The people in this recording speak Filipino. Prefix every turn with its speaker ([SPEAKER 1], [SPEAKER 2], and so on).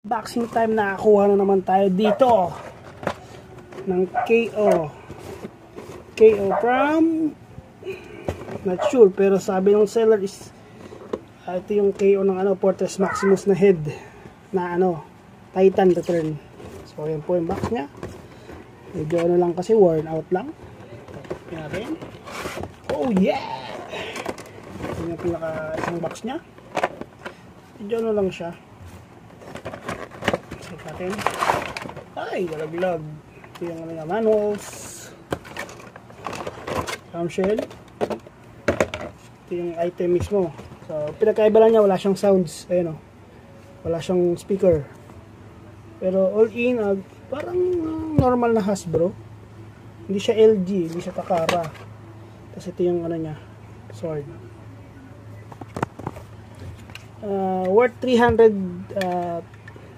[SPEAKER 1] Boxing time, nakakuha na naman tayo dito ng KO from, not sure, pero sabi ng seller is ito yung KO ng Fortress Maximus na head na Titan return. So yan po yung box nya, medyo lang kasi worn out lang. Tingnan natin. Oh yeah, yun yung pinaka isang box nya, medyo lang siya. Natin. Ay, galaglag. Ito yung mga manuals, clamshell. Ito yung item mismo. So, pinakaiba lang niya, wala siyang sounds. Ayun o. Wala siyang speaker. Pero all in, parang normal na Hasbro. Hindi siya LG, hindi siya Takara. Tapos ito yung niya, sword. Worth 300